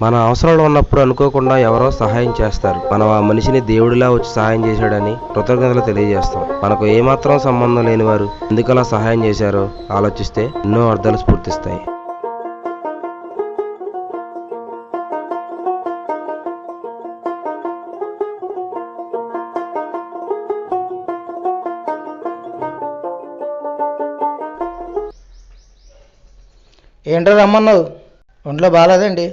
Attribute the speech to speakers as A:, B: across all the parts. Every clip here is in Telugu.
A: మన అవసరంలో ఉన్నప్పుడు అనుకోకుండా ఎవరో సహాయం చేస్తారు. మనం ఆ మనిషిని దేవుడిలా వచ్చి సహాయం చేశాడని కృతజ్ఞతలు తెలియజేస్తాం. మనకు ఏమాత్రం సంబంధం లేని వారు ఎందుకలా సహాయం చేశారో ఆలోచిస్తే ఎన్నో అర్థాలు స్ఫూర్తిస్తాయి.
B: ఏంటో రమ్మన్నావు? ఒంట్లో బాగాలేదండి.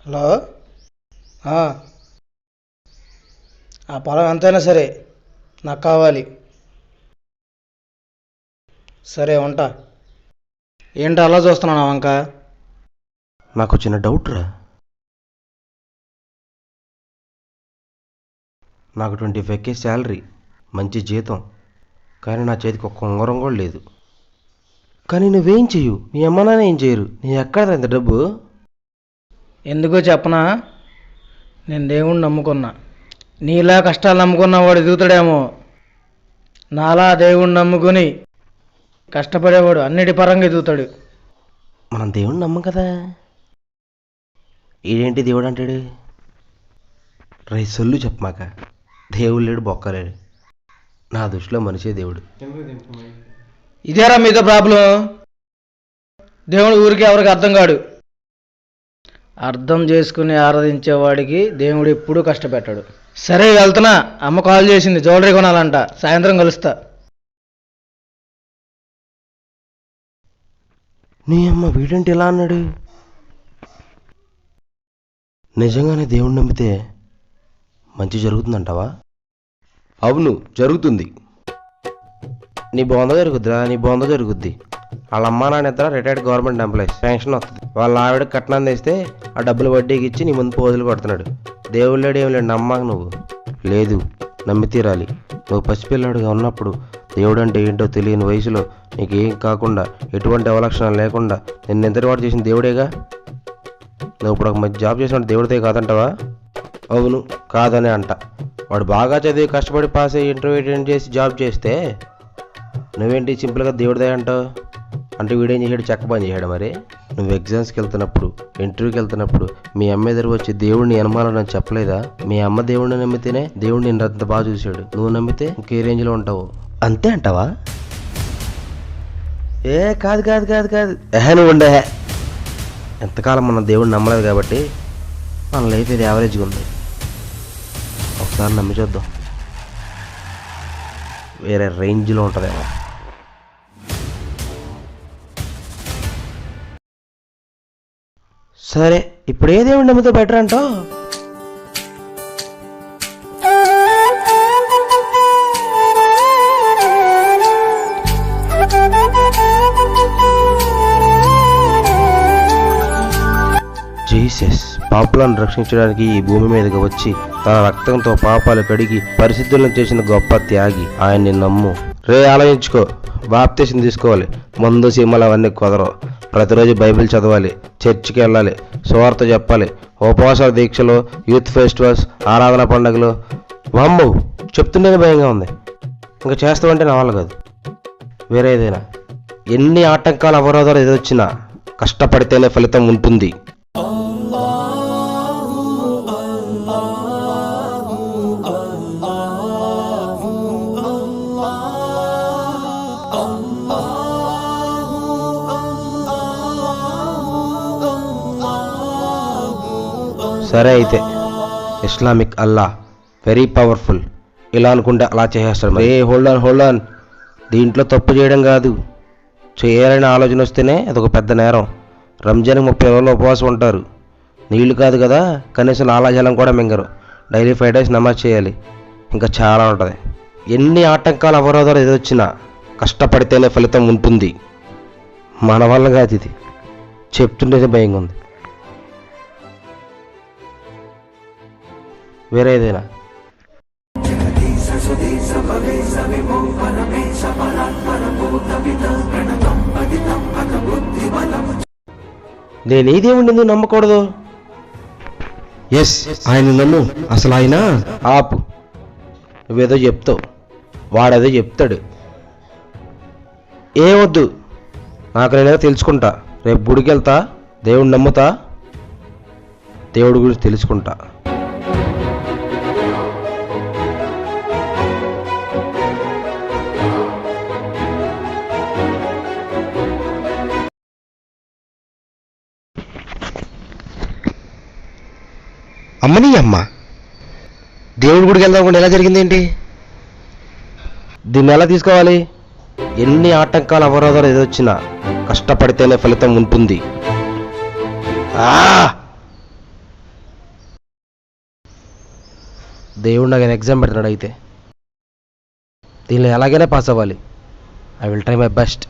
B: హలో, ఆ పొలం ఎంతైనా సరే నాకు కావాలి. సరే ఉంటా. ఏంటో అలా చూస్తున్నాను వంక?
A: నాకు చిన్న డౌట్ రా. నాకు 25K శాలరీ, మంచి జీతం, కానీ నా చేతికి ఒక్క ఉంగరం కూడా లేదు. కానీ నువ్వేం చెయ్యు, నీ అమ్మ నాన్న ఏం చేయరు, నీ ఎక్కడ ఇంత డబ్బు?
B: ఎందుకో చెప్పనా, నేను దేవుణ్ణి నమ్ముకున్నా. నీలా కష్టాలు నమ్ముకున్న వాడు ఎదుగుతాడేమో. నాలా దేవుణ్ణి నమ్ముకుని కష్టపడేవాడు అన్నిటి పరంగా ఎదుగుతాడు.
A: మనం దేవుణ్ణి నమ్మం కదా. ఈడేంటి దేవుడు అంటాడు? సొల్లు చెప్పమాక. దేవుడు లేడు, బొక్కలేడు. నా దృష్టిలో మనిషే దేవుడు.
B: ఇదేరా మీతో ప్రాబ్లం. దేవుడు ఊరికి ఎవరికి అర్థం కాడు. అర్థం చేసుకుని ఆరాధించేవాడికి దేవుడు ఎప్పుడూ కష్టపెట్టాడు. సరే వెళ్తున్నా, అమ్మ కాల్ చేసింది, జ్యువెలరీ కొనాలంట. సాయంత్రం కలుస్తా.
A: నీ అమ్మ వీడేంటి ఇలా అన్నాడు? నిజంగానే దేవుణ్ణి నమ్మితే మంచి జరుగుతుందంటావా? అవును, జరుగుతుంది. నీ బొంద జరుగుద్దిరా, నీ బొంద జరుగుద్ది. వాళ్ళ అమ్మా నాన్న ఇద్దరు రిటైర్డ్ గవర్నమెంట్ ఎంప్లాయీస్. పెన్షన్ వస్తుంది. వాళ్ళ ఆవిడ కట్నం తెస్తే ఆ డబ్బులు వడ్డీకి ఇచ్చి నీ ముందు పోజులు కొడుతున్నాడు. దేవుడు లేడు, ఏం లేడు, నమ్మాక నువ్వు. లేదు, నమ్మి తీరాలి. నువ్వు పసిపిల్లాడుగా ఉన్నప్పుడు దేవుడు అంటే ఏంటో తెలియని వయసులో నీకేం కాకుండా ఎటువంటి అవలక్షణాలు లేకుండా నిన్ను ఎంతటి చేసిన దేవుడేగా. నువ్వు ఇప్పుడు ఒక మంచి జాబ్ చేసినట్టు దేవుడితే కాదంటావా? అవును, కాదనే అంట. వాడు బాగా చదివి కష్టపడి పాస్ అయ్యి ఇంటర్వ్యూ అటెండ్ చేసి జాబ్ చేస్తే నువ్వేంటి సింపుల్గా దేవుడిదే అంటావు? అంటే వీడేం చేసాడు, చెక్క పని చేశాడు. మరి నువ్వు ఎగ్జామ్స్కి వెళ్తున్నప్పుడు, ఇంటర్వ్యూకి వెళ్తున్నప్పుడు మీ అమ్మ ఎదురు వచ్చి దేవుడిని ఎనమాలని చెప్పలేదా? మీ అమ్మ దేవుడిని నమ్మితేనే దేవుడిని నిన్ను అంత బాగా చూశాడు. నువ్వు నమ్మితే ఇంకే రేంజ్లో ఉంటావు. అంతే అంటావా? ఏ కాదు కాదు కాదు కాదు నువ్వు ఉండే. ఎంతకాలం మనం దేవుడిని నమ్మలేదు కాబట్టి మన లైఫ్ ఇది యావరేజ్గా ఉంది. ఒకసారి నమ్మి చూద్దాం, వేరే రేంజ్లో ఉంటుందేమో. సరే, ఇప్పుడు ఏ దేవుడు నమ్మితే బెటర్ అంటావు? జీసస్ పాపులను రక్షించడానికి ఈ భూమి మీదకి వచ్చి తన రక్తంతో పాపాలు కడిగి పరిశుద్ధులను చేసిన గొప్ప త్యాగి. ఆయన్ని నమ్ము. ఆలోచించుకో. బాప్తీసం తీసుకోవాలి. మందు సీమలు అవన్నీ కుదరవు. ప్రతిరోజు బైబిల్ చదవాలి, చర్చికి వెళ్ళాలి, సువార్త చెప్పాలి, ఉపవాసాల దీక్షలు, యూత్ ఫెస్టివల్స్, ఆరాధన పండుగలు. వామ్మో, చెప్తుంటేనే భయంగా ఉంది. ఇంకా చేస్తామంటే నా వల్ల కాదు. వేరే ఏదైనా. ఎన్ని ఆటంకాలు అవరోధాలు ఎదురొచ్చినా కష్టపడితేనే ఫలితం ఉంటుంది. సరే అయితే, ఇస్లామిక్ అల్లా వెరీ పవర్ఫుల్ ఇలా అనుకుంటే అలా చేసేస్తాడు. Hold on. దీంట్లో తప్పు చేయడం కాదు, చేయాలనే ఆలోచన వస్తేనే అదొక పెద్ద నేరం. రంజాన్కి 30 రోజులు ఉపవాసం ఉంటారు. నీళ్లు కాదు కదా, కనీసం లాలాజలం కూడా మింగరు. డైలీ 5 days నమాజ్ చేయాలి. ఇంకా చాలా ఉంటుంది. ఎన్ని ఆటంకాలు అవరోధాలు ఎదురొచ్చినా కష్టపడితేనే ఫలితం ఉంటుంది. మన వల్ల కాదు ఇది. చెప్తుంటేనే భయంగా ఉంది. వేరే ఏదైనా. నేను ఈ దేవుడిని ఎందుకు నమ్మకూడదు? ఎస్, ఆయన నమ్ము. అసలు ఆయన ఆపు. నువ్వేదో చెప్తావు, వాడేదో చెప్తాడు. ఏమొద్దు, నాకు నేనేదో తెలుసుకుంటా. రేపు గుడికి వెళ్తా, దేవుడిని నమ్ముతా, దేవుడి గురించి తెలుసుకుంటా. అమ్మని అమ్మ, దేవుడి గుడికి వెళ్దాం కూడా ఎలా జరిగిందేంటి? దీన్ని ఎలా తీసుకోవాలి? ఎన్ని ఆటంకాలు అవరోధాలు ఎదురొచ్చినా కష్టపడితేనే ఫలితం ఉంటుంది. దేవుడు నాకు ఎగ్జామ్ పెడుతున్నాడు. అయితే దీనిలో ఎలాగైనా పాస్ అవ్వాలి. I will try my best.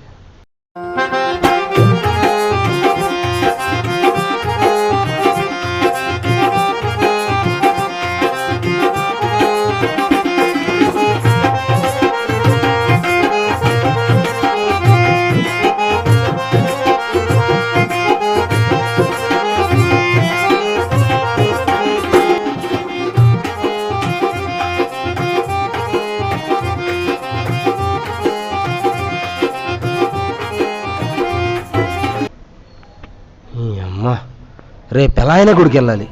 A: అమ్మా, రేపు ఎలా అయినా గుడికి వెళ్ళాలి.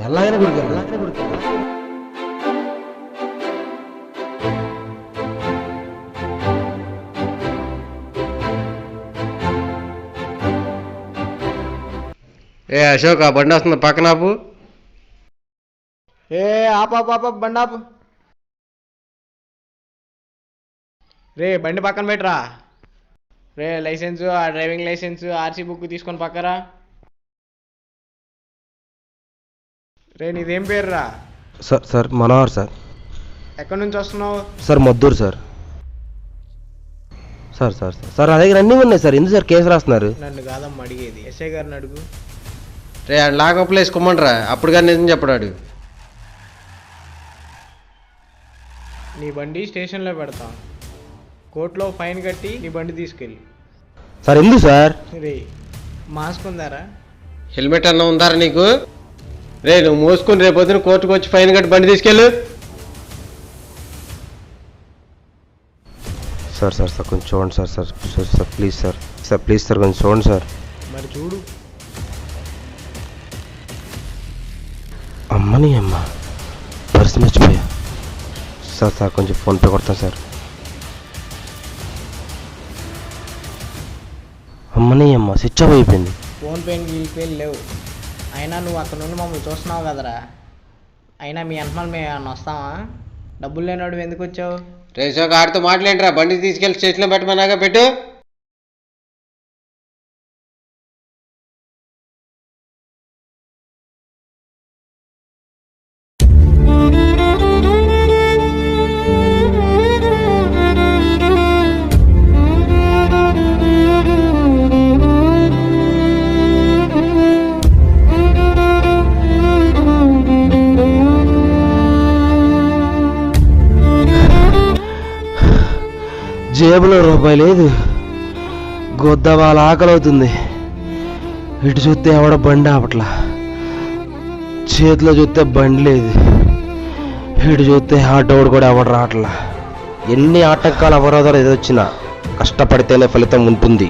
A: ఎలా అయినా గుడికి వెళ్ళాలి.
C: ఏ అశోక్, ఆ బండి వస్తుంది, పక్కన ఆపు.
B: ఏ ఆప బండాపు. రే బండి పక్కన పెట్టరా. రే లైసెన్సు, ఆ డ్రైవింగ్ లైసెన్సు, ఆర్సీ బుక్ తీసుకొని పక్కరా. రే నీదేం పేరురా?
A: Sir Manohar sir.
B: ఎక్కడి నుంచి వస్తున్నావు?
A: Sir Maddur sir. Sir sir sir sir నా దగ్గర అన్నీ ఉన్నాయి సార్. ఎందుకు సార్ కేసు రాస్తున్నారు?
B: నన్ను కాదమ్మా అడిగేది, ఎస్ఐ గారిని అడుగు.
C: రే లాకప్లో వేసుకోమంటారా, అప్పుడు కానీ నిజం చెప్పడాడు.
B: నీ బండి స్టేషన్లో పెడతాం, కోర్టులో ఫైన్ కట్టి నీ బండి తీసుకెళ్ళి.
A: సార్ ఎందుకు సార్?
B: రే మాస్క్ ఉందారా?
C: హెల్మెట్ అన్న ఉందారా నీకు? రే నువ్వు మోసుకుని రేపు పొద్దున కోర్టుకు వచ్చి ఫైన్ కట్టి బండి తీసుకెళ్ళు.
A: సార్ సార్ సార్ కొంచెం చూడండి sir. Sir sir sir please sir. Sir please sir కొంచెం చూడండి సార్.
B: మరి చూడు.
A: అమ్మని అమ్మ, పర్స్ మర్చిపోయా. సార్ సార్ కొంచెం ఫోన్పే కొడతాను సార్. అమ్మని అమ్మ, స్విచ్ ఆఫ్ అయిపోయింది.
B: ఫోన్ పేని గీలిపోయి లేవు. అయినా నువ్వు అక్కడ నుండి మమ్మల్ని చూస్తున్నావు కదరా. అయినా మీ వెనకాల మేము ఏమన్నా వస్తావా? డబ్బులు లేనివాడు ఎందుకు వచ్చావు?
C: రే అశోక్, ఆడితో మాట్లాడరా, బండి తీసుకెళ్ళి స్టేషన్లో పెట్టమన్నాగా పెట్టు.
A: జేబులో రూపాయి లేదు, గొద్దవాళ్ళ ఆకలి అవుతుంది. ఇటు చూస్తే ఎవడ బండి ఆపట్లా, చేతిలో చూస్తే బండి లేదు. ఇటు చూస్తే ఆటోడు కూడా ఎవడు రావట్లా. ఎన్ని ఆటంకాలు అవరోధాలు ఎదురొచ్చినా కష్టపడితేనే ఫలితం ఉంటుంది.